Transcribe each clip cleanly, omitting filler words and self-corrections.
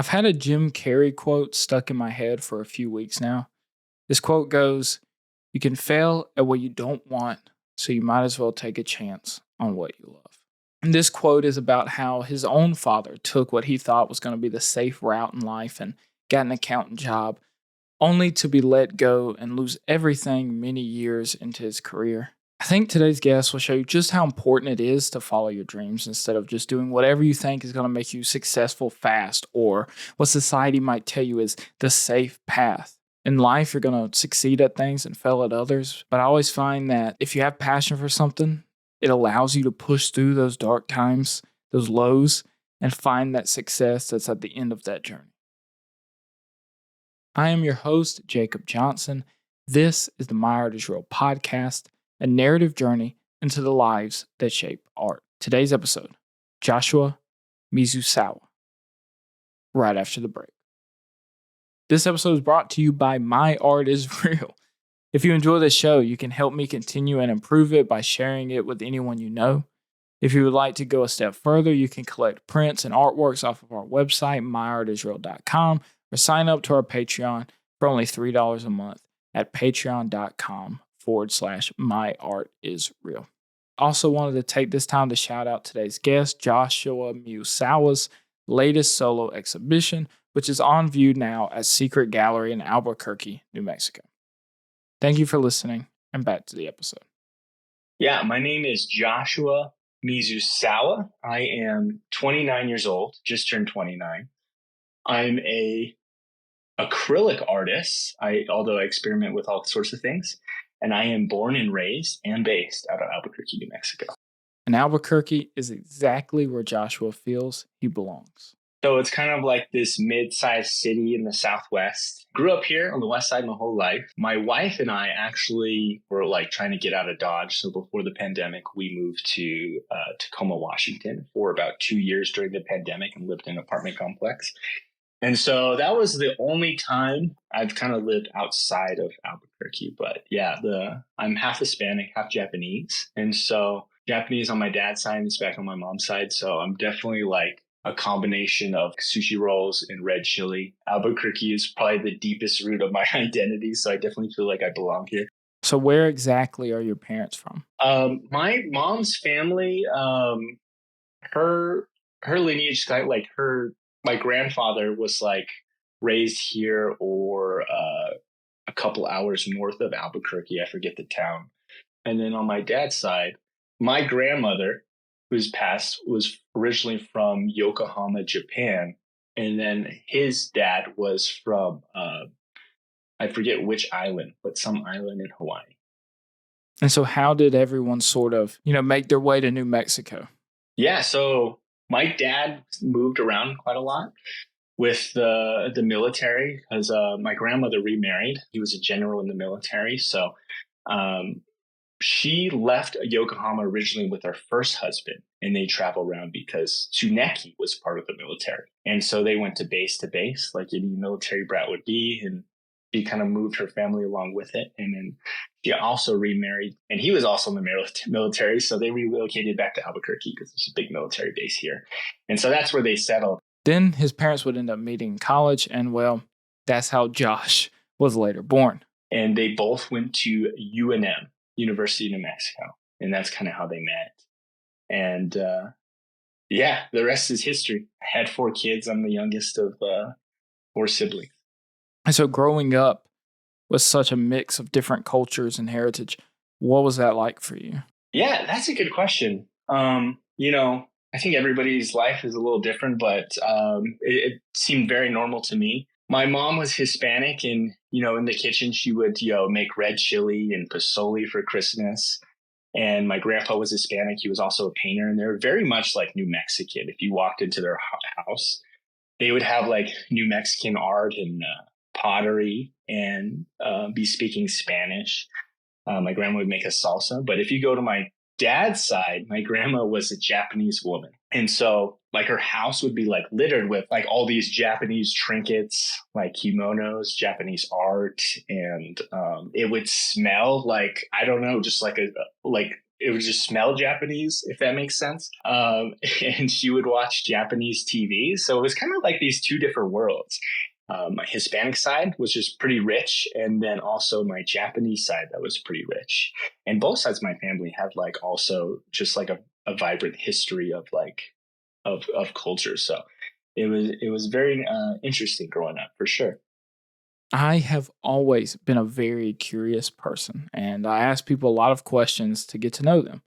I've had a Jim Carrey quote stuck in my head for a few weeks now. This quote goes, "You can fail at what you don't want, so you might as well take a chance on what you love." And this quote is about how his own father took what he thought was going to be the safe route in life and got an accountant job, only to be let go and lose everything many years into his career. I think today's guest will show you just how important it is to follow your dreams instead of just doing whatever you think is going to make you successful fast or what society might tell you is the safe path. In life, you're going to succeed at things and fail at others, but I always find that if you have passion for something, it allows you to push through those dark times, those lows, and find that success that's at the end of that journey. I am your host, Jacob Johnson. This is the Myartisreal podcast, a narrative journey into the lives that shape art. Today's episode, Joshua Mizusawa, right after the break. This episode is brought to you by Myartisreal. If you enjoy this show, you can help me continue and improve it by sharing it with anyone you know. If you would like to go a step further, you can collect prints and artworks off of our website, myartisreal.com, or sign up to our Patreon for only $3 a month at patreon.com/myartisreal. Also wanted to take this time to shout out today's guest, Joshua Mizusawa's latest solo exhibition, which is on view now at Secret Gallery in Albuquerque, New Mexico. Thank you for listening, and back to the episode. Yeah, my name is Joshua Mizusawa. I am 29 years old, just turned 29. I'm a acrylic artist, although I experiment with all sorts of things, and I am born and raised and based out of Albuquerque, New Mexico. And Albuquerque is exactly where Joshua feels he belongs. So it's kind of like this mid-sized city in the Southwest. Grew up here on the West Side my whole life. My wife and I actually were trying to get out of Dodge. So before the pandemic, we moved to Tacoma, Washington for about 2 years during the pandemic and lived in an apartment complex. And so that was the only time I've kind of lived outside of Albuquerque. But yeah, I'm half Hispanic, half Japanese. And so Japanese on my dad's side and Hispanic on my mom's side. So I'm definitely a combination of sushi rolls and red chili. Albuquerque is probably the deepest root of my identity, so I definitely feel like I belong here. So where exactly are your parents from? My mom's family, her lineage, my grandfather was raised here or a couple hours north of Albuquerque. I forget the town. And then on my dad's side, my grandmother, who's passed, was originally from Yokohama, Japan. And then his dad was from, I forget which island, but some island in Hawaii. And so how did everyone sort of, make their way to New Mexico? Yeah, so my dad moved around quite a lot with the military because my grandmother remarried. He was a general in the military. So she left Yokohama originally with her first husband, and they traveled around because Tsuneki was part of the military. And so they went to base like any military brat would be, and she kind of moved her family along with it. And then she also remarried, and he was also in the military, so they relocated back to Albuquerque because there's a big military base here. And so that's where they settled. Then his parents would end up meeting in college, and well, that's how Josh was later born. And they both went to UNM, University of New Mexico. And that's kind of how they met. And yeah, the rest is history. I had 4 kids. I'm the youngest of 4 siblings. And so growing up with such a mix of different cultures and heritage, what was that like for you? Yeah, that's a good question. I think everybody's life is a little different, but it seemed very normal to me. My mom was Hispanic, and, in the kitchen, she would, make red chili and pozole for Christmas. And my grandpa was Hispanic. He was also a painter, and they're very much like New Mexican. If you walked into their house, they would have New Mexican art and pottery and be speaking Spanish. My grandma would make a salsa. But if you go to my dad's side, my grandma was a Japanese woman. And so her house would be littered with all these Japanese trinkets, kimonos, Japanese art. And it would smell I don't know, just it would just smell Japanese, if that makes sense. And she would watch Japanese TV. So it was kind of like these two different worlds. My Hispanic side was just pretty rich, and then also my Japanese side that was pretty rich. And both sides of my family have like also just like a vibrant history of like of culture. So it was very interesting growing up for sure. I have always been a very curious person, and I ask people a lot of questions to get to know them.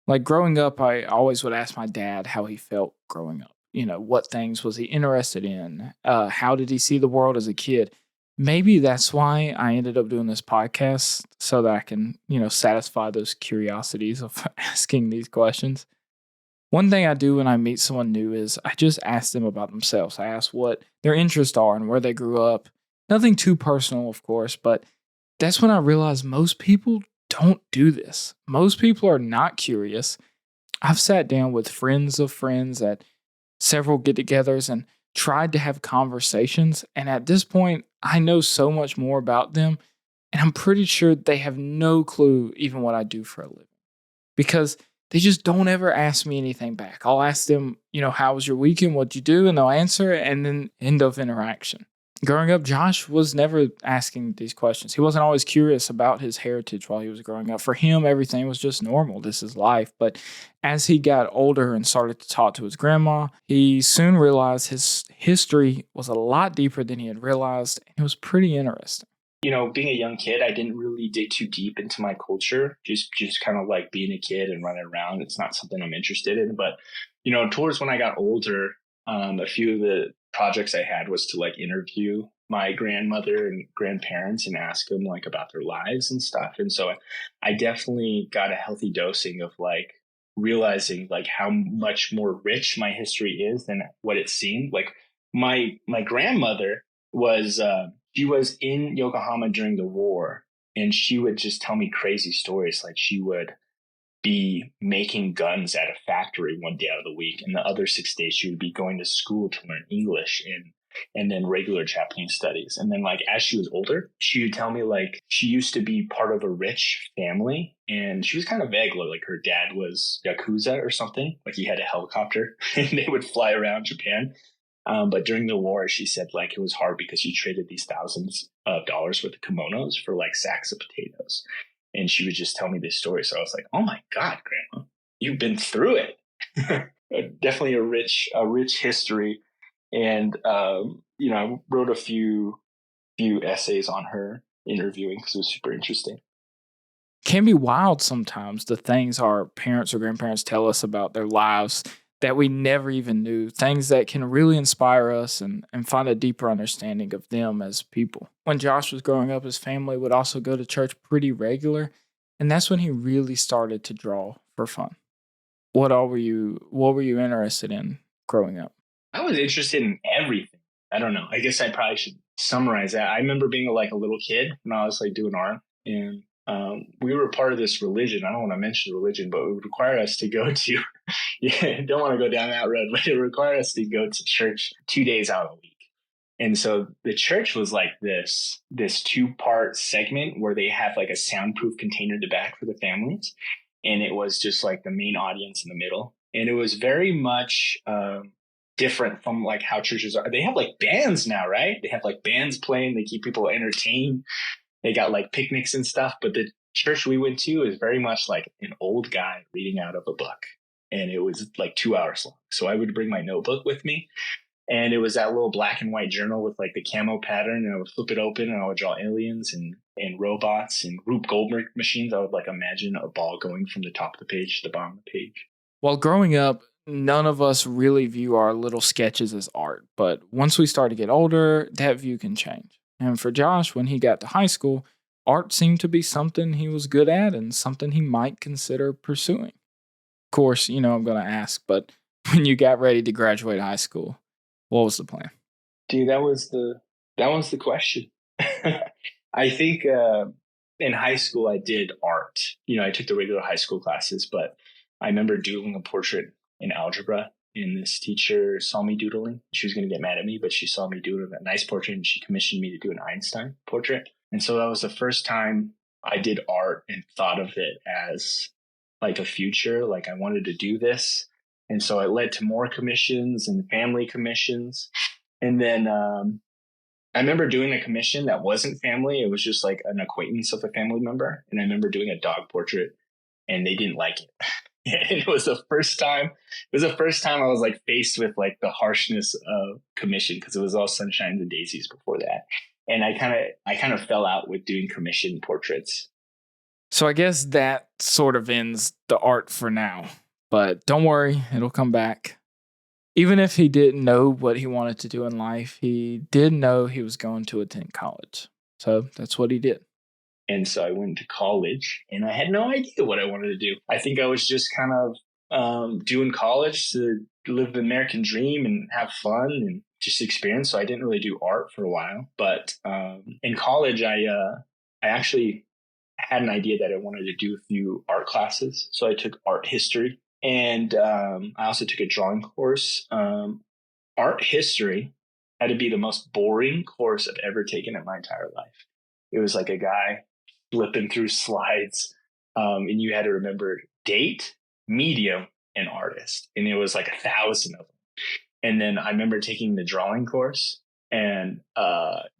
Like growing up, I always would ask my dad how he felt growing up. What things was he interested in? How did he see the world as a kid? Maybe that's why I ended up doing this podcast so that I can, satisfy those curiosities of asking these questions. One thing I do when I meet someone new is I just ask them about themselves. I ask what their interests are and where they grew up. Nothing too personal, of course, but that's when I realize most people don't do this. Most people are not curious. I've sat down with friends of friends at several get togethers and tried to have conversations. And at this point, I know so much more about them. And I'm pretty sure they have no clue even what I do for a living because they just don't ever ask me anything back. I'll ask them, how was your weekend? What'd you do? And they'll answer it, and then end of interaction. Growing up, Josh was never asking these questions. He wasn't always curious about his heritage while he was growing up. For him, everything was just normal. This is life. But as he got older and started to talk to his grandma, he soon realized his history was a lot deeper than he had realized. And it was pretty interesting. Being a young kid, I didn't really dig too deep into my culture. Just kind of like being a kid and running around. It's not something I'm interested in. But towards when I got older, a few of the projects I had was to like interview my grandmother and grandparents and ask them like about their lives and stuff. And so I definitely got a healthy dosing of like realizing like how much more rich my history is than what it seemed. Like my grandmother was she was in Yokohama during the war, and she would just tell me crazy stories. Like she would be making guns at a factory one day out of the week, and the other 6 days she would be going to school to learn English and then regular Japanese studies. And then like as she was older, she would tell me like she used to be part of a rich family, and she was kind of vague. Like her dad was Yakuza or something. Like he had a helicopter and they would fly around Japan. But during the war, she said like it was hard because she traded these thousands of dollars worth of kimonos for like sacks of potatoes. And she would just tell me this story. So I was like, oh my God, Grandma, you've been through it. Definitely a rich history. And, I wrote a few essays on her interviewing because it was super interesting. Can be wild sometimes the things our parents or grandparents tell us about their lives that we never even knew, things that can really inspire us and find a deeper understanding of them as people. When Josh was growing up, his family would also go to church pretty regular, and that's when he really started to draw for fun. What were you interested in growing up? I was interested in everything. I don't know. I guess I probably should summarize that. I remember being like a little kid when I was like doing art, and we were part of this religion. I don't want to mention the religion, but it would require us to go to, yeah, don't want to go down that road, but it required us to go to church 2 days out of the week. And so the church was like this two-part segment where they have like a soundproof container in the back for the families. And it was just like the main audience in the middle. And it was very much different from like how churches are. They have like bands now, right? They have like bands playing. They keep people entertained. They got like picnics and stuff. But the church we went to is very much like an old guy reading out of a book. And it was like 2 hours long. So I would bring my notebook with me. And it was that little black and white journal with like the camo pattern. And I would flip it open and I would draw aliens and robots and Rube Goldberg machines. I would like imagine a ball going from the top of the page to the bottom of the page. While growing up, none of us really view our little sketches as art, but once we start to get older, that view can change. And for Josh, when he got to high school, art seemed to be something he was good at and something he might consider pursuing. Of course, I'm going to ask, but when you got ready to graduate high school, what was the plan? Dude, that was the question. I think in high school I did art. I took the regular high school classes, but I remember doodling a portrait in algebra, and this teacher saw me doodling. She was going to get mad at me, but she saw me doodling a nice portrait, and she commissioned me to do an Einstein portrait. And so that was the first time I did art and thought of it as like a future. Like I wanted to do this. And so it led to more commissions and family commissions. And then I remember doing a commission that wasn't family. It was just like an acquaintance of a family member. And I remember doing a dog portrait and they didn't like it. And it was the first time. It was the first time I was like faced with like the harshness of commission because it was all sunshines and daisies before that. And I kind of fell out with doing commission portraits. So I guess that sort of ends the art for now. But don't worry, it'll come back. Even if he didn't know what he wanted to do in life, he did know he was going to attend college. So that's what he did. And so I went to college and I had no idea what I wanted to do. I think I was just kind of doing college to live the American dream and have fun and just experience. So I didn't really do art for a while. But in college, I actually had an idea that I wanted to do a few art classes. So I took art history and I also took a drawing course. Art history had to be the most boring course I've ever taken in my entire life. It was like a guy flipping through slides, and you had to remember date, medium, and artist, and it was like 1,000 of them. And then I remember taking the drawing course, and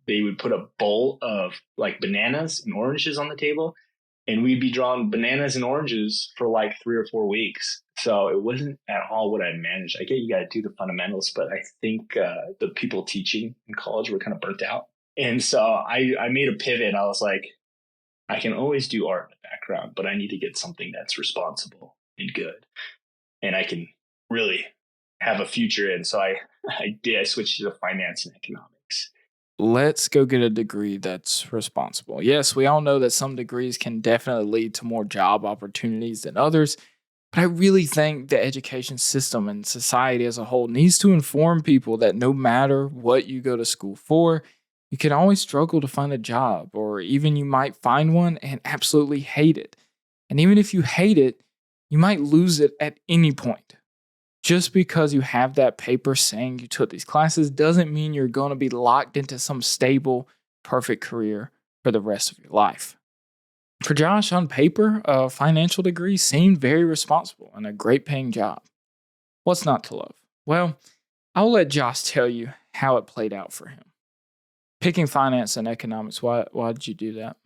they would put a bowl of like bananas and oranges on the table, and we'd be drawing bananas and oranges for like 3 or 4 weeks. So it wasn't at all what I managed. I get you got to do the fundamentals, but I think the people teaching in college were kind of burnt out. And so I made a pivot. I was like, I can always do art in the background, but I need to get something that's responsible and good. And I can really have a future. And so I switched to finance and economics. Let's go get a degree that's responsible. Yes, we all know that some degrees can definitely lead to more job opportunities than others, but I really think the education system and society as a whole needs to inform people that no matter what you go to school for, you can always struggle to find a job, or even you might find one and absolutely hate it. And even if you hate it, you might lose it at any point. Just because you have that paper saying you took these classes doesn't mean you're going to be locked into some stable, perfect career for the rest of your life. For Josh, on paper, a financial degree seemed very responsible and a great paying job. What's not to love? Well, I'll let Josh tell you how it played out for him. Picking finance and economics, why did you do that?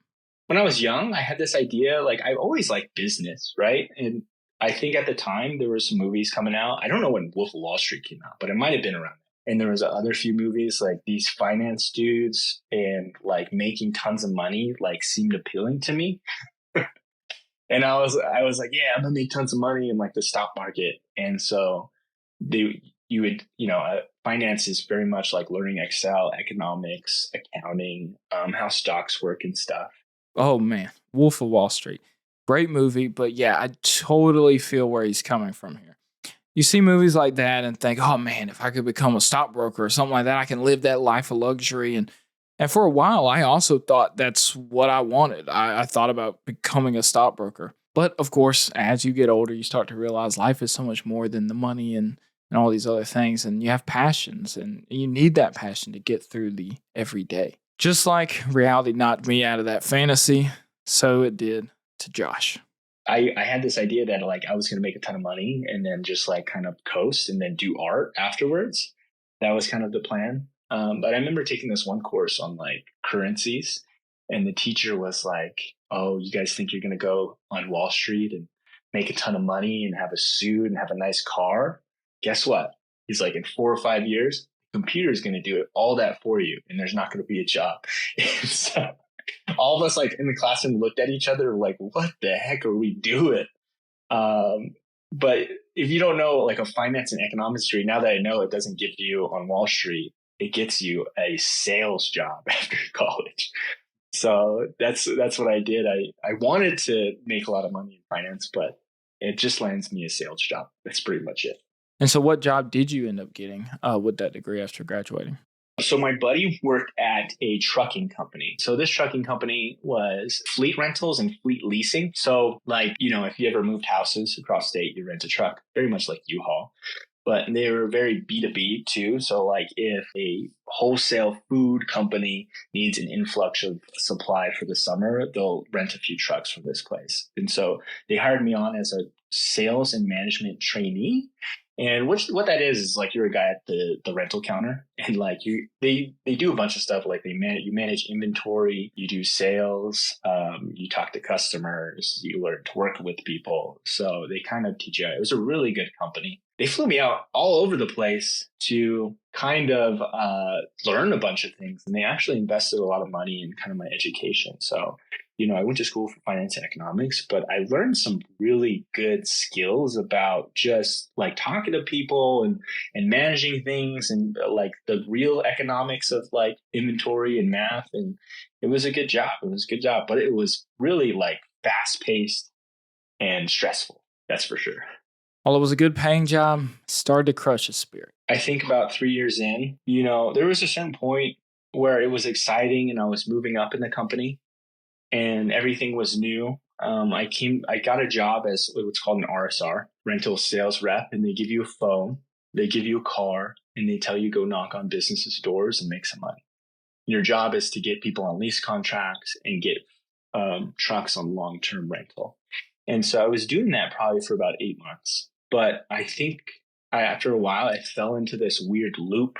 When I was young, I had this idea, like I always liked business, right? And I think at the time there were some movies coming out. I don't know when Wolf of Wall Street came out, but it might have been around. And there was other few movies like these finance dudes and like making tons of money like seemed appealing to me. And I was like, yeah, I'm gonna make tons of money in like the stock market. And so finance is very much like learning Excel, economics, accounting, how stocks work and stuff. Oh man, Wolf of Wall Street. Great movie, but yeah, I totally feel where he's coming from here. You see movies like that and think, oh man, if I could become a stockbroker or something like that, I can live that life of luxury. And for a while, I also thought that's what I wanted. I thought about becoming a stockbroker. But of course, as you get older, you start to realize life is so much more than the money and all these other things. And you have passions, and you need that passion to get through the everyday. Just like reality knocked me out of that fantasy, so it did to Josh. I had this idea that like I was going to make a ton of money and then just like kind of coast and then do art afterwards. That was kind of the plan. But I remember taking this one course on like currencies, and the teacher was like, oh, you guys think you're going to go on Wall Street and make a ton of money and have a suit and have a nice car? Guess what? He's like, in 4 or 5 years, the computer is going to do it all that for you, and there's not going to be a job. And so all of us like in the classroom looked at each other like, what the heck are we doing? But if you don't know like a finance and economics degree, now that I know it doesn't give you on Wall Street, it gets you a sales job after college. So that's what I did. I wanted to make a lot of money in finance, but it just lands me a sales job. That's pretty much it. And so what job did you end up getting with that degree after graduating? So my buddy worked at a trucking company. So this trucking company was fleet rentals and fleet leasing. So like, if you ever moved houses across state, you rent a truck, very much like U-Haul. but they were very B2B too. So like if a wholesale food company needs an influx of supply for the summer, they'll rent a few trucks from this place. And so they hired me on as a sales and management trainee. And what that is like you're a guy at the rental counter, and like they do a bunch of stuff, like you manage inventory, you do sales, you talk to customers, you learn to work with people. So they kind of teach you. It was a really good company. They flew me out all over the place to kind of learn a bunch of things, and they actually invested a lot of money in kind of my education. So I went to school for finance and economics, but I learned some really good skills about just like talking to people and managing things, and like the real economics of like inventory and math. And it was a good job. It was a good job, but it was really like fast paced and stressful. That's for sure. While it was a good paying job, it started to crush his spirit. I think about 3 years in, there was a certain point where it was exciting and I was moving up in the company and everything was new. I got a job as what's called an RSR, rental sales rep, and they give you a phone, they give you a car, and they tell you go knock on businesses' doors and make some money. Your job is to get people on lease contracts and get trucks on long-term rental. And so I was doing that probably for about 8 months. But I think after a while, I fell into this weird loop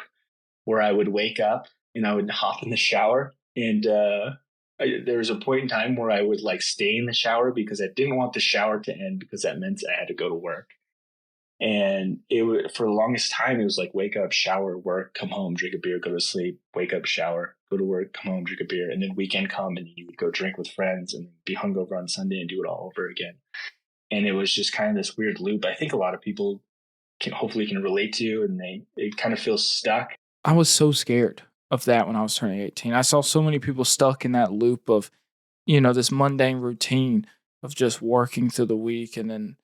where I would wake up and I would hop in the shower, and there was a point in time where I would like stay in the shower because I didn't want the shower to end, because that meant I had to go to work. And for the longest time, it was like wake up, shower, work, come home, drink a beer, go to sleep, wake up, shower, go to work, come home, drink a beer. And then weekend come and you would go drink with friends and be hungover on Sunday and do it all over again. And it was just kind of this weird loop. I think a lot of people can relate to, and they kind of feel stuck. I was so scared of that when I was turning 18. I saw so many people stuck in that loop of, this mundane routine of just working through the week and then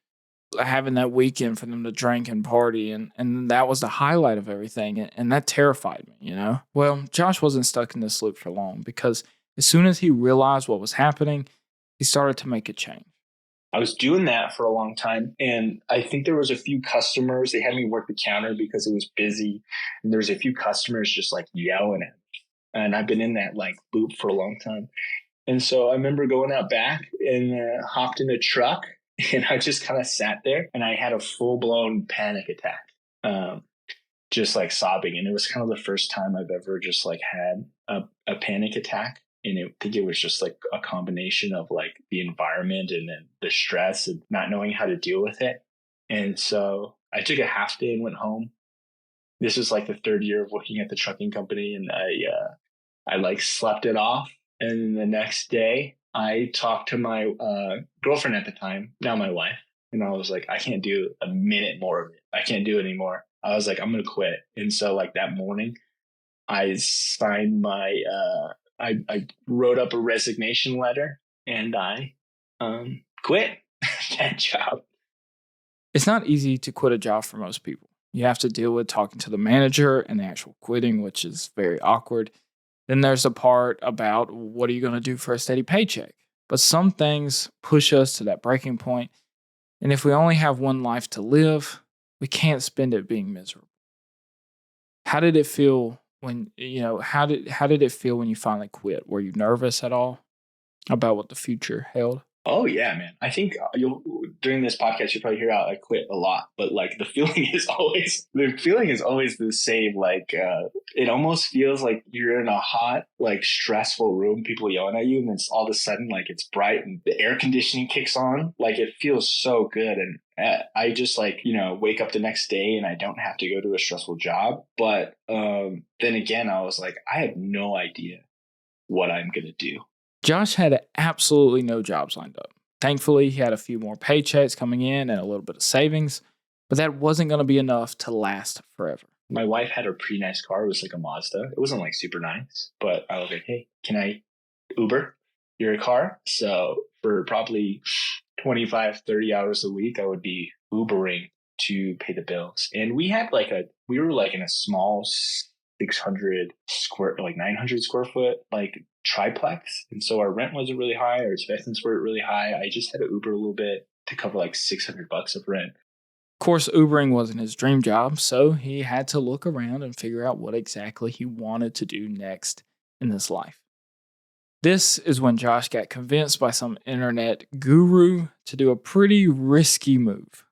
having that weekend for them to drink and party. And that was the highlight of everything. And that terrified me. Well, Josh wasn't stuck in this loop for long, because as soon as he realized what was happening, he started to make a change. I was doing that for a long time, and I think there was a few customers. They had me work the counter because it was busy, and there was a few customers just like yelling at me. And I've been in that like loop for a long time. And so I remember going out back and hopped in a truck, and I just kind of sat there, and I had a full blown panic attack, just like sobbing. And it was kind of the first time I've ever just like had a panic attack. And I think it was just like a combination of like the environment and then the stress and not knowing how to deal with it. And so I took a half day and went home. This was like the third year of working at the trucking company, and I like slept it off. And then the next day I talked to my girlfriend at the time, now my wife, and I was like, I can't do a minute more of it. I can't do it anymore. I was like, I'm going to quit. And so like that morning I signed I wrote up a resignation letter, and I quit that job. It's not easy to quit a job for most people. You have to deal with talking to the manager and the actual quitting, which is very awkward. Then there's the part about what are you going to do for a steady paycheck? But some things push us to that breaking point. And if we only have one life to live, we can't spend it being miserable. How did it feel when, how did it feel when you finally quit? Were you nervous at all about what the future held? Oh yeah, man. I think during this podcast, you'll probably hear out I quit a lot, but like the feeling is always the same. Like it almost feels like you're in a hot, like stressful room, people yelling at you, and it's all of a sudden like it's bright and the air conditioning kicks on. Like it feels so good, and I just like wake up the next day and I don't have to go to a stressful job. But then again, I was like, I have no idea what I'm gonna do. Josh had absolutely no jobs lined up. Thankfully, he had a few more paychecks coming in and a little bit of savings, but that wasn't going to be enough to last forever. My wife had a pretty nice car. It was like a Mazda. It wasn't like super nice, but I was like, hey, can I Uber your car? So for probably 25, 30 hours a week, I would be Ubering to pay the bills. And we were like in a small 900 square foot, like triplex. And so our rent wasn't really high. Our expenses weren't really high. I just had to Uber a little bit to cover like $600 of rent. course, Ubering wasn't his dream job, so he had to look around and figure out what exactly he wanted to do next in his life. This is when Josh got convinced by some internet guru to do a pretty risky move.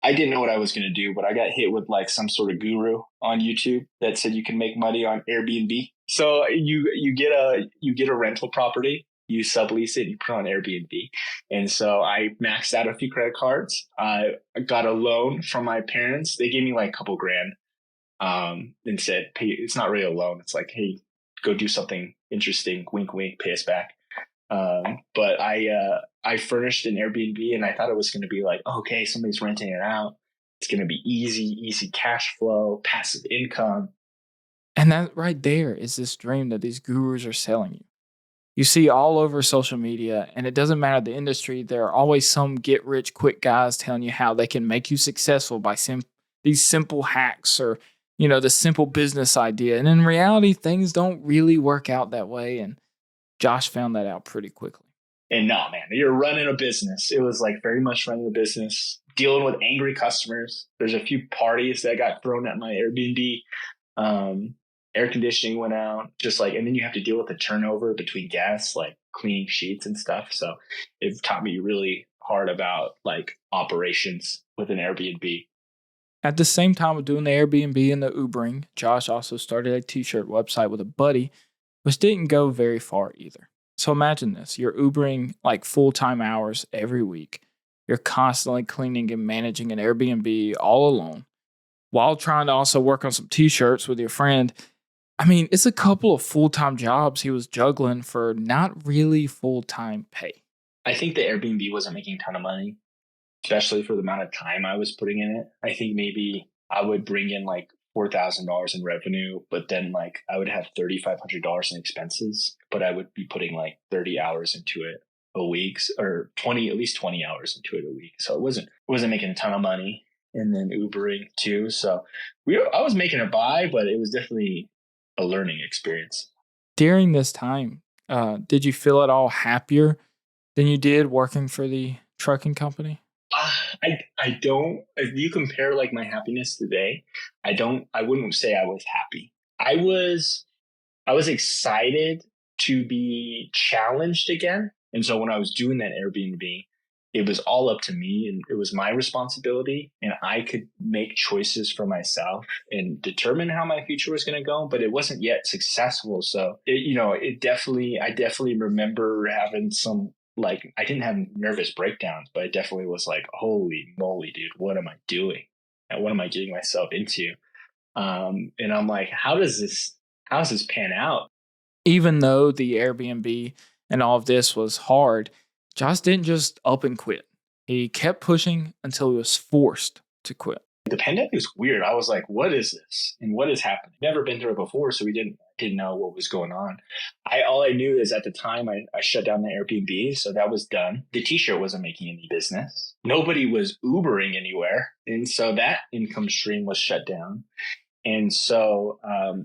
I didn't know what I was going to do, but I got hit with like some sort of guru on YouTube that said you can make money on Airbnb. So you get a rental property, you sublease it, you put it on Airbnb. And so I maxed out a few credit cards. I got a loan from my parents. They gave me like a couple grand, and said, "Pay." It's not really a loan. It's like, "Hey, go do something interesting. Wink, wink. Pay us back." But I furnished an Airbnb, and I thought it was going to be like, okay, somebody's renting it out. It's going to be easy cash flow, passive income. And that right there is this dream that these gurus are selling you. You see all over social media, and it doesn't matter the industry, there are always some get rich quick guys telling you how they can make you successful by these simple hacks or, the simple business idea. And in reality, things don't really work out that way. And Josh found that out pretty quickly. And no, man, you're running a business. It was like very much running a business, dealing with angry customers. There's a few parties that got thrown at my Airbnb. Air conditioning went out, and then you have to deal with the turnover between guests, like cleaning sheets and stuff. So it taught me really hard about like operations with an Airbnb. At the same time of doing the Airbnb and the Ubering, Josh also started a t-shirt website with a buddy, which didn't go very far either. So imagine this, you're Ubering like full-time hours every week. You're constantly cleaning and managing an Airbnb all alone while trying to also work on some t-shirts with your friend. I mean, it's a couple of full-time jobs he was juggling for not really full-time pay. I think the Airbnb wasn't making a ton of money, especially for the amount of time I was putting in it. I think maybe I would bring in like $4,000 in revenue, but then like I would have $3,500 in expenses, but I would be putting like 30 hours into it a week, or at least 20 hours into it a week. So it wasn't making a ton of money. And then Ubering too. So I was making it by, but it was definitely a learning experience. During this time, did you feel at all happier than you did working for the trucking company? I don't. If you compare like my happiness today, I wouldn't say I was happy. I was excited to be challenged again. And so when I was doing that Airbnb, it was all up to me and it was my responsibility, and I could make choices for myself and determine how my future was going to go, but it wasn't yet successful. So I definitely remember having some, like, I didn't have nervous breakdowns, but I definitely was like, holy moly, dude, what am I doing? And what am I getting myself into? And I'm like, how does this pan out? Even though the Airbnb and all of this was hard, Josh didn't just up and quit. He kept pushing until he was forced to quit. The pandemic was weird. I was like, what is this? And what is happening? Never been through it before, so we didn't know what was going on. All I knew is at the time I shut down the Airbnb, so that was done. The t-shirt wasn't making any business. Nobody was Ubering anywhere. And so that income stream was shut down. And so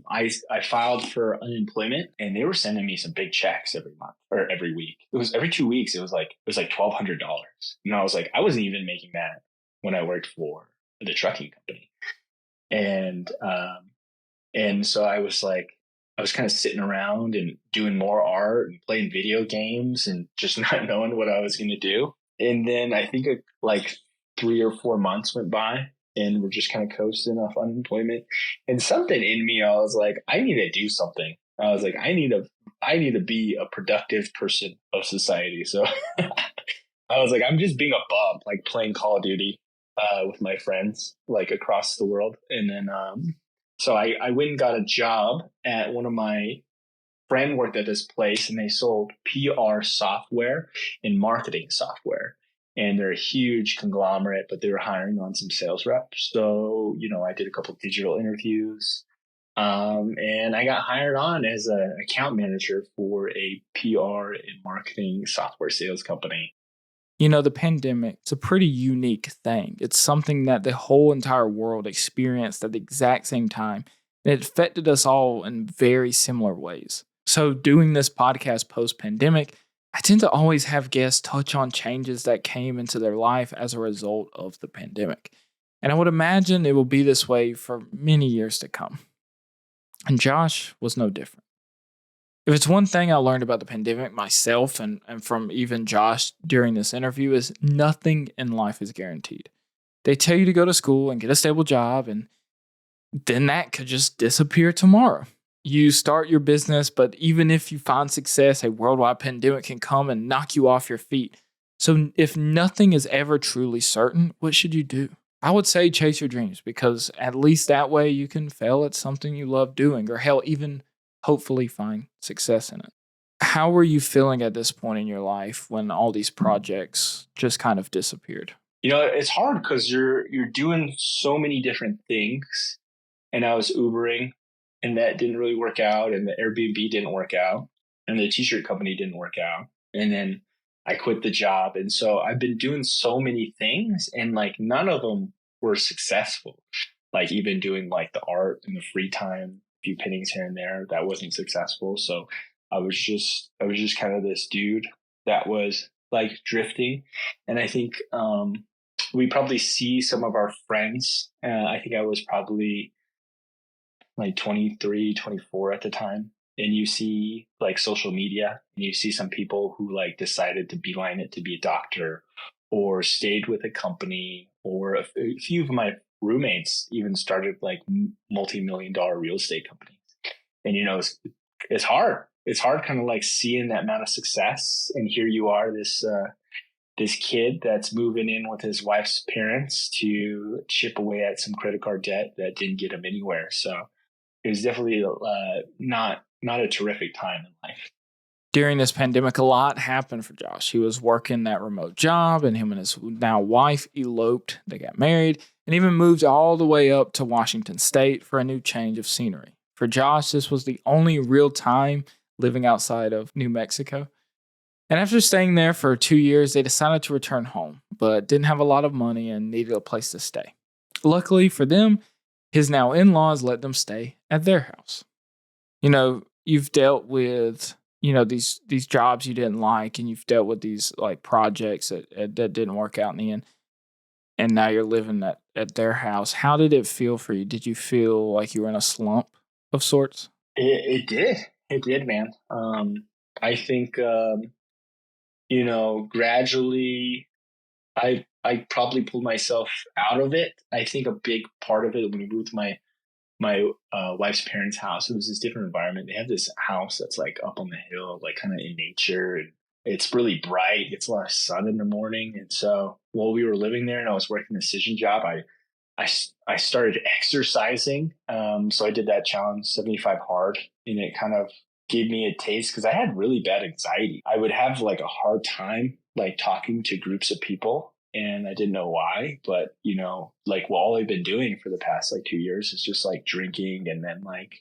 I filed for unemployment, and they were sending me some big checks every month or every week. It was every 2 weeks. It was like $1,200. And I was like, I wasn't even making that when I worked for the trucking company. And so I was kind of sitting around and doing more art and playing video games and just not knowing what I was going to do. And then I think like 3 or 4 months went by, and we're just kind of coasting off unemployment. And something in me, I was like, I need to do something. I was like, I need to be a productive person of society. So I was like, I'm just being a bum, like playing Call of Duty with my friends, like across the world. And then so I went and got a job at one of my friend worked at this place, and they sold PR software and marketing software. And they're a huge conglomerate, but they were hiring on some sales reps. So, I did a couple of digital interviews, and I got hired on as an account manager for a PR and marketing software sales company. The pandemic, it's a pretty unique thing. It's something that the whole entire world experienced at the exact same time. And it affected us all in very similar ways. So doing this podcast post-pandemic, I tend to always have guests touch on changes that came into their life as a result of the pandemic. And I would imagine it will be this way for many years to come. And Josh was no different. If it's one thing I learned about the pandemic myself and from even Josh during this interview is nothing in life is guaranteed. They tell you to go to school and get a stable job, and then that could just disappear tomorrow. You start your business, but even if you find success, a worldwide pandemic can come and knock you off your feet. So if nothing is ever truly certain, what should you do? I would say chase your dreams, because at least that way you can fail at something you love doing, or hell, even hopefully find success in it. How were you feeling at this point in your life when all these projects just kind of disappeared? It's hard because you're doing so many different things. And I was Ubering, and that didn't really work out, and the Airbnb didn't work out, and the t-shirt company didn't work out. And then I quit the job. And so I've been doing so many things, and like none of them were successful. Like even doing like the art in the free time, a few pennies here and there, that wasn't successful. So I was just kind of this dude that was like drifting. And I think we probably see some of our friends. I think I was probably like 23, 24 at the time. And you see like social media, and you see some people who like decided to beeline it to be a doctor, or stayed with a company, or a few of my roommates even started like multi-million-dollar real estate companies. And, it's hard. It's hard kind of like seeing that amount of success. And here you are, this kid that's moving in with his wife's parents to chip away at some credit card debt that didn't get him anywhere. So it was definitely not a terrific time in life. During this pandemic, a lot happened for Josh. He was working that remote job, and him and his now wife eloped. They got married and even moved all the way up to Washington State for a new change of scenery. For Josh, this was the only real time living outside of New Mexico. And after staying there for 2 years, they decided to return home, but didn't have a lot of money and needed a place to stay. Luckily for them, his now in-laws let them stay at their house. You've dealt with, these jobs you didn't like, and you've dealt with these like projects that didn't work out in the end. And now you're living at their house. How did it feel for you? Did you feel like you were in a slump of sorts? It did. It did, man. I think, gradually I probably pulled myself out of it. I think a big part of it when we moved to my wife's parents' house, it was this different environment. They have this house that's like up on the hill, like kind of in nature, and it's really bright. It's a lot of sun in the morning. And so while we were living there and I was working a decision job, I started exercising. So I did that challenge 75 hard, and it kind of gave me a taste because I had really bad anxiety. I would have like a hard time like talking to groups of people, and I didn't know why, but like all I've been doing for the past like 2 years is just like drinking, and then like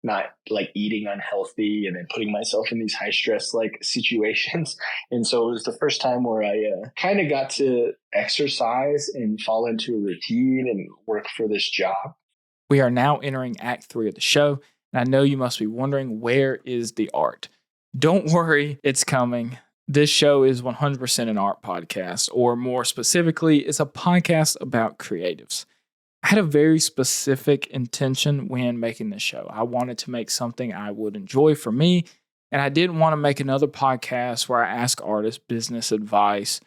not like eating unhealthy, and then putting myself in these high stress like situations. And so it was the first time where I kind of got to exercise and fall into a routine and work for this job. We are now entering Act 3 of the show, and I know you must be wondering, where is the art? Don't worry, it's coming. This show is 100% an art podcast, or more specifically, it's a podcast about creatives. I had a very specific intention when making this show. I wanted to make something I would enjoy for me, and I didn't want to make another podcast where I ask artists business advice.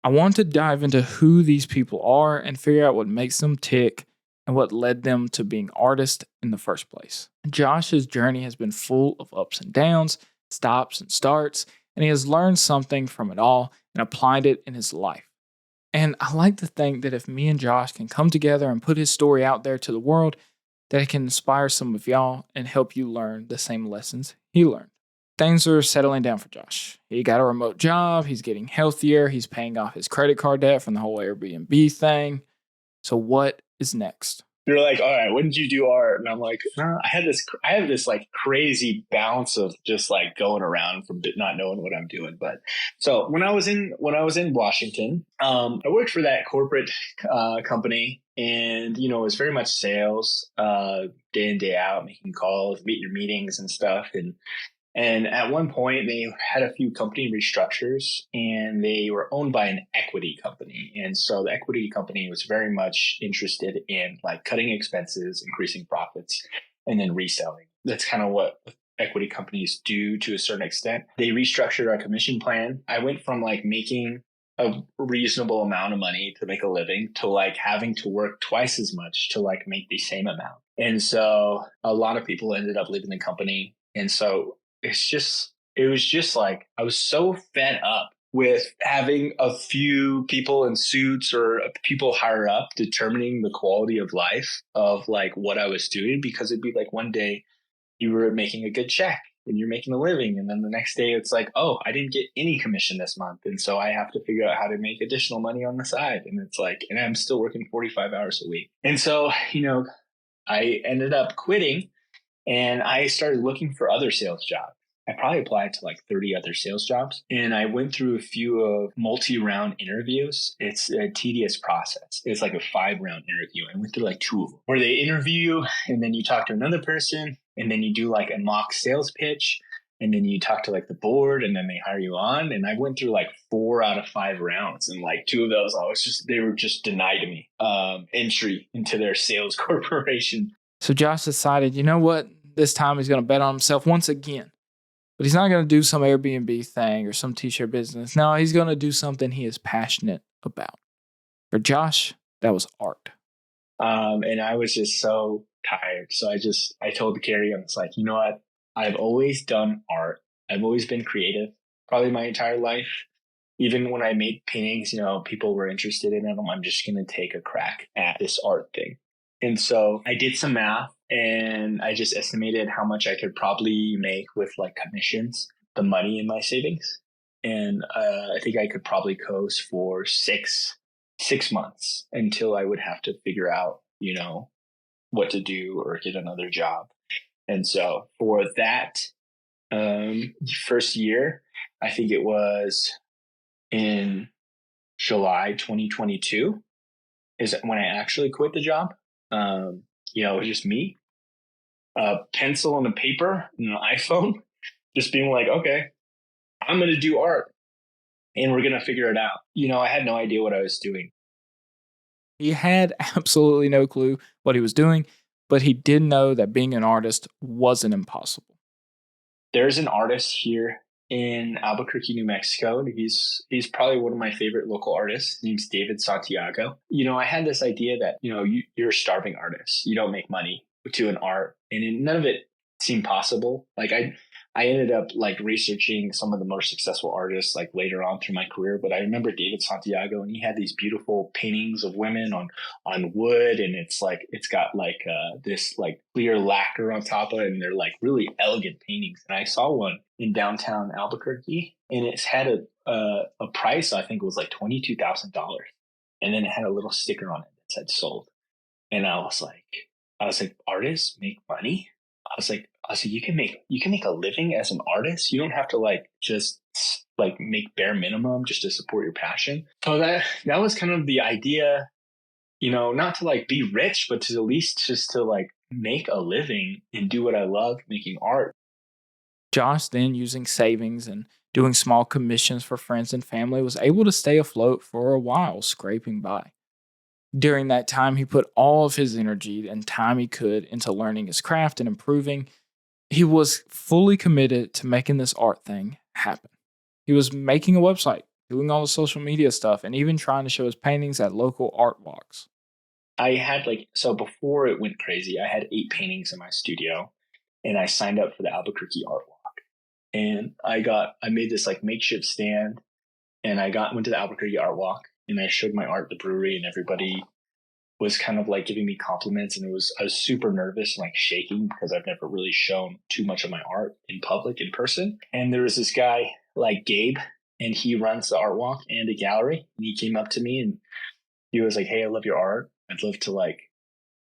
I want to dive into who these people are and figure out what makes them tick and what led them to being artists in the first place. Josh's journey has been full of ups and downs, stops and starts, and he has learned something from it all and applied it in his life. And I like to think that if me and Josh can come together and put his story out there to the world, that it can inspire some of y'all and help you learn the same lessons he learned. Things are settling down for Josh. He got a remote job, he's getting healthier, he's paying off his credit card debt from the whole Airbnb thing. So what is next? They're like, all right, when did you do art? And I'm like, I have this like crazy bounce of just like going around from not knowing what I'm doing. But so when I was in Washington, I worked for that corporate company, and it was very much sales, day in, day out, making calls, meet your meetings and stuff. And at one point, they had a few company restructures and they were owned by an equity company. And so the equity company was very much interested in like cutting expenses, increasing profits, and then reselling. That's kind of what equity companies do to a certain extent. They restructured our commission plan. I went from like making a reasonable amount of money to make a living to like having to work twice as much to like make the same amount. And so a lot of people ended up leaving the company. And so it was just like, I was so fed up with having a few people in suits or people higher up determining the quality of life of like what I was doing, because it'd be like one day you were making a good check and you're making a living. And then the next day it's like, oh, I didn't get any commission this month. And so I have to figure out how to make additional money on the side. And it's like, and I'm still working 45 hours a week. And so, I ended up quitting and I started looking for other sales jobs. I probably applied to like 30 other sales jobs and I went through a few of multi-round interviews. It's a tedious process. It's like a 5-round interview. I went through like 2 of them where they interview you and then you talk to another person and then you do like a mock sales pitch and then you talk to like the board and then they hire you on. And I went through like 4 out of 5 rounds and like 2 of those, they were just denied me entry into their sales corporation. So Josh decided, you know what? This time he's going to bet on himself once again. But he's not going to do some Airbnb thing or some t-shirt business. No, he's going to do something he is passionate about. For Josh, that was art. And I was just so tired. So I told Carrie, I was like, you know what? I've always done art. I've always been creative, probably my entire life. Even when I made paintings, people were interested in them. I'm just going to take a crack at this art thing. And so I did some math and I just estimated how much I could probably make with like commissions, the money in my savings. And I think I could probably coast for six months until I would have to figure out, what to do or get another job. And so for that first year, I think it was in July 2022 is when I actually quit the job. It was just me, a pencil and a paper and an iPhone, just being like, okay, I'm going to do art and we're going to figure it out. I had no idea what I was doing. He had absolutely no clue what he was doing, but he did know that being an artist wasn't impossible. There's an artist here in Albuquerque, New Mexico. He's probably one of my favorite local artists. His name's David Santiago. I had this idea that, you're a starving artist. You don't make money to an art. And none of it seemed possible. Like I ended up like researching some of the most successful artists like later on through my career. But I remember David Santiago and he had these beautiful paintings of women on wood. And it's got like this like clear lacquer on top of it. And they're like really elegant paintings. And I saw one in downtown Albuquerque and it's had a price, I think it was like $22,000. And then it had a little sticker on it that said sold. And I was like, artists make money? I was like, you can make a living as an artist. You don't have to like just like make bare minimum just to support your passion. So that was kind of the idea, not to like be rich, but to at least just to like make a living and do what I love, making art. Josh, then using savings and doing small commissions for friends and family, was able to stay afloat for a while, scraping by. During that time, he put all of his energy and time he could into learning his craft and improving. He was fully committed to making this art thing happen. He was making a website, doing all the social media stuff, and even trying to show his paintings at local art walks. I had before it went crazy, I had 8 paintings in my studio and I signed up for the Albuquerque Art Walk. And I made this like makeshift stand and went to the Albuquerque Art Walk and I showed my art at the brewery and everybody was kind of like giving me compliments. And I was super nervous and like shaking because I've never really shown too much of my art in public in person. And there was this guy like Gabe and he runs the art walk and a gallery. And he came up to me and he was like, hey, I love your art. I'd love to like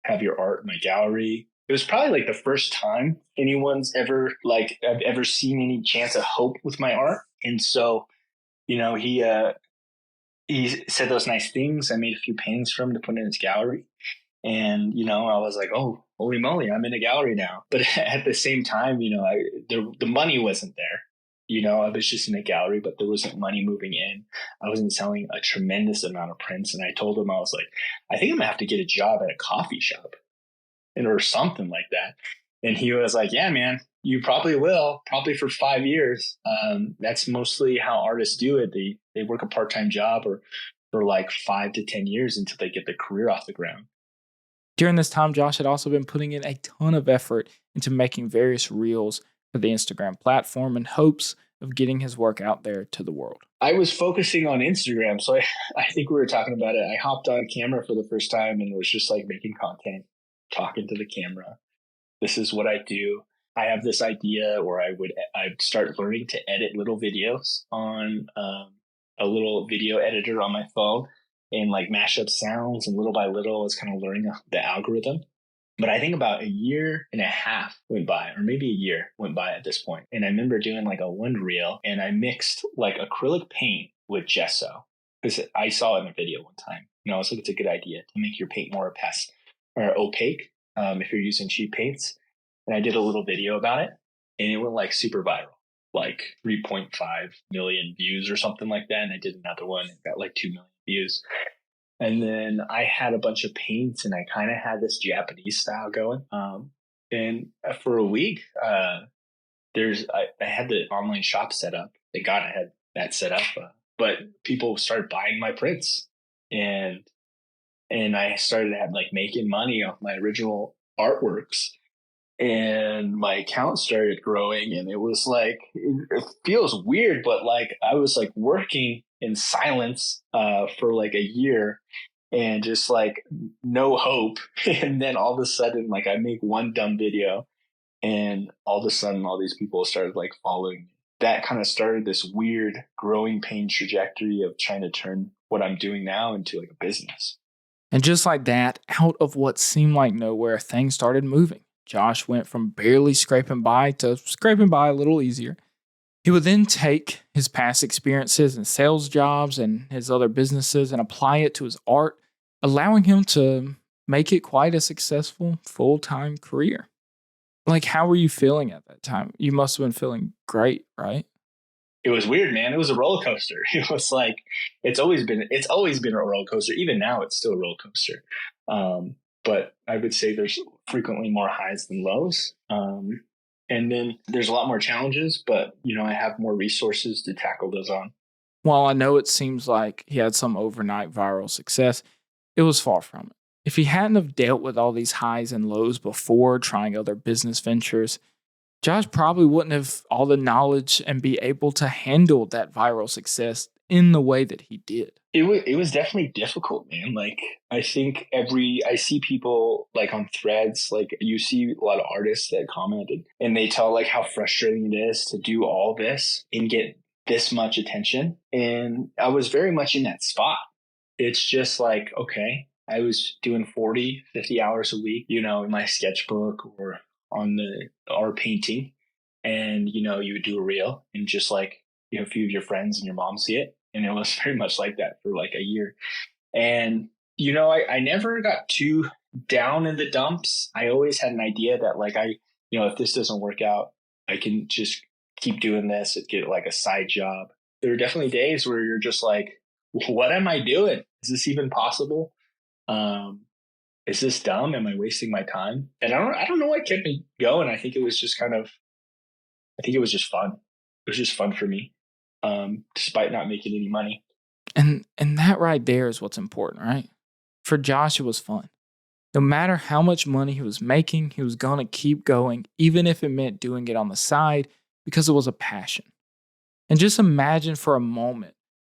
have your art in my gallery. It was probably like the first time anyone's ever I've ever seen any chance of hope with my art. And so, he said those nice things. I made a few paintings for him to put in his gallery. And, I was like, oh, holy moly, I'm in a gallery now. But at the same time, the money wasn't there. I was just in a gallery, but there wasn't money moving in. I wasn't selling a tremendous amount of prints. And I told him, I was like, I think I'm going to have to get a job at a coffee shop or something like that. And he was like, yeah, man, you probably will, probably for 5 years. That's mostly how artists do it. They work a part-time job or for like 5 to 10 years until they get their career off the ground. During this time, Josh had also been putting in a ton of effort into making various reels for the Instagram platform in hopes of getting his work out there to the world. I was focusing on Instagram. So I think we were talking about it. I hopped on camera for the first time and was just like making content, talking to the camera. This is what I do. I have this idea where I'd start learning to edit little videos on a little video editor on my phone and like mash up sounds. And little by little, I was kind of learning the algorithm. But I think about a year and a half went by, or maybe a year went by at this point. And I remember doing like a one reel and I mixed like acrylic paint with gesso because I saw it in a video one time. I was like, it's a good idea to make your paint more opaque if you're using cheap paints. And I did a little video about it and it went like super viral, like 3.5 million views or something like that. And I did another one and got like 2 million views. And then I had a bunch of paints and I kind of had this Japanese style going. And for a week, I had the online shop set up. Thank God I had that set up. But people started buying my prints and I started making money off my original artworks. And my account started growing and it was like, it feels weird, but like I was like working in silence for like a year and just like no hope. And then all of a sudden, like I make one dumb video and all of a sudden all these people started like following me. That kind of started this weird growing pain trajectory of trying to turn what I'm doing now into like a business. And just like that, out of what seemed like nowhere, things started moving. Josh went from barely scraping by to scraping by a little easier. He would then take his past experiences and sales jobs and his other businesses and apply it to his art, allowing him to make it quite a successful full-time career. Like, how were you feeling at that time? You must have been feeling great, right? It was weird, man. It was a roller coaster. It was like it's always been a roller coaster. Even now, it's still a roller coaster. But I would say there's frequently more highs than lows. And then there's a lot more challenges, but I have more resources to tackle those on. While I know it seems like he had some overnight viral success, it was far from it. If he hadn't have dealt with all these highs and lows before trying other business ventures, Josh probably wouldn't have all the knowledge and be able to handle that viral success in the way that he did. It was definitely difficult, man. Like I think I see people like on threads, like you see a lot of artists that commented and they tell like how frustrating it is to do all this and get this much attention. And I was very much in that spot. It's just like, okay, I was doing 40, 50 hours a week, in my sketchbook or on the art painting. And, you would do a reel and just like, a few of your friends and your mom see it. And it was very much like that for like a year. And, I never got too down in the dumps. I always had an idea that like if this doesn't work out, I can just keep doing this and get like a side job. There are definitely days where you're just like, what am I doing? Is this even possible? Is this dumb? Am I wasting my time? And I don't know what kept me going. I think it was just fun. It was just fun for me. Despite not making any money. And that right there is what's important, right? For Josh, it was fun. No matter how much money he was making, he was going to keep going, even if it meant doing it on the side, because it was a passion. And just imagine for a moment,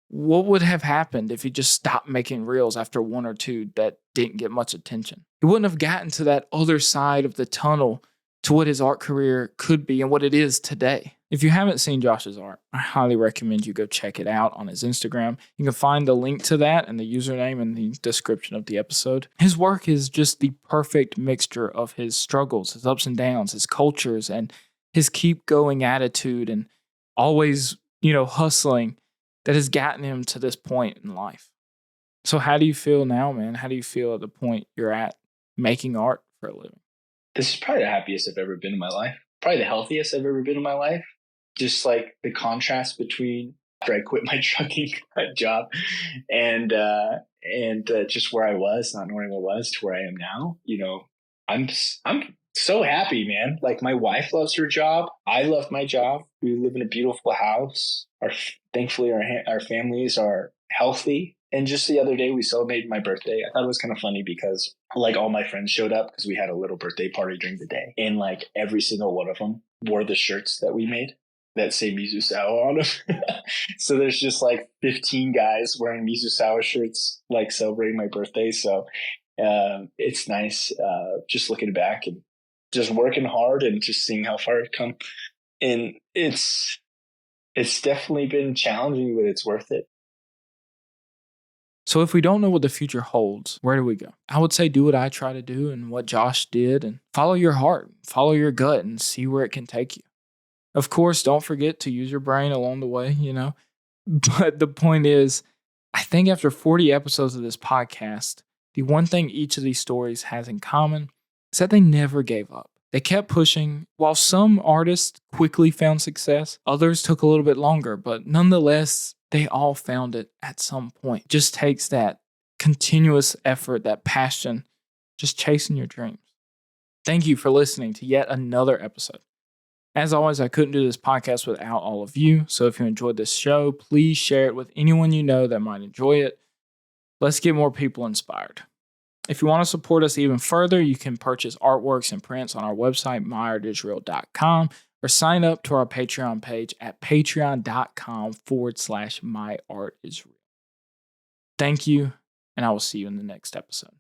what would have happened if he just stopped making reels after one or two that didn't get much attention? He wouldn't have gotten to that other side of the tunnel to what his art career could be and what it is today. If you haven't seen Josh's art, I highly recommend you go check it out on his Instagram. You can find the link to that and the username in the description of the episode. His work is just the perfect mixture of his struggles, his ups and downs, his cultures, and his keep going attitude and always, hustling that has gotten him to this point in life. So how do you feel now, man? How do you feel at the point you're at making art for a living. This is probably the happiest I've ever been in my life. Probably the healthiest I've ever been in my life. Just like the contrast between after I quit my trucking job and just where I was, not knowing what was, to where I am now. I'm so happy, man. Like my wife loves her job. I love my job. We live in a beautiful house. Thankfully our families are healthy. And just the other day we celebrated my birthday. I thought it was kind of funny because like all my friends showed up because we had a little birthday party during the day, and like every single one of them wore the shirts that we made that say Mizusawa on them. So there's just like 15 guys wearing Mizusawa shirts, like celebrating my birthday. So it's nice just looking back and just working hard and just seeing how far I've come. And it's definitely been challenging, but it's worth it. So if we don't know what the future holds, where do we go? I would say do what I try to do and what Josh did, and follow your heart, follow your gut, and see where it can take you. Of course, don't forget to use your brain along the way, But the point is, I think after 40 episodes of this podcast, the one thing each of these stories has in common is that they never gave up. They kept pushing. While some artists quickly found success, others took a little bit longer, but nonetheless, they all found it at some point. It just takes that continuous effort, that passion, just chasing your dreams. Thank you for listening to yet another episode. As always, I couldn't do this podcast without all of you. So if you enjoyed this show, please share it with anyone you know that might enjoy it. Let's get more people inspired. If you want to support us even further, you can purchase artworks and prints on our website, Myartisreal.com, or sign up to our Patreon page at patreon.com/myartisreal. Thank you, and I will see you in the next episode.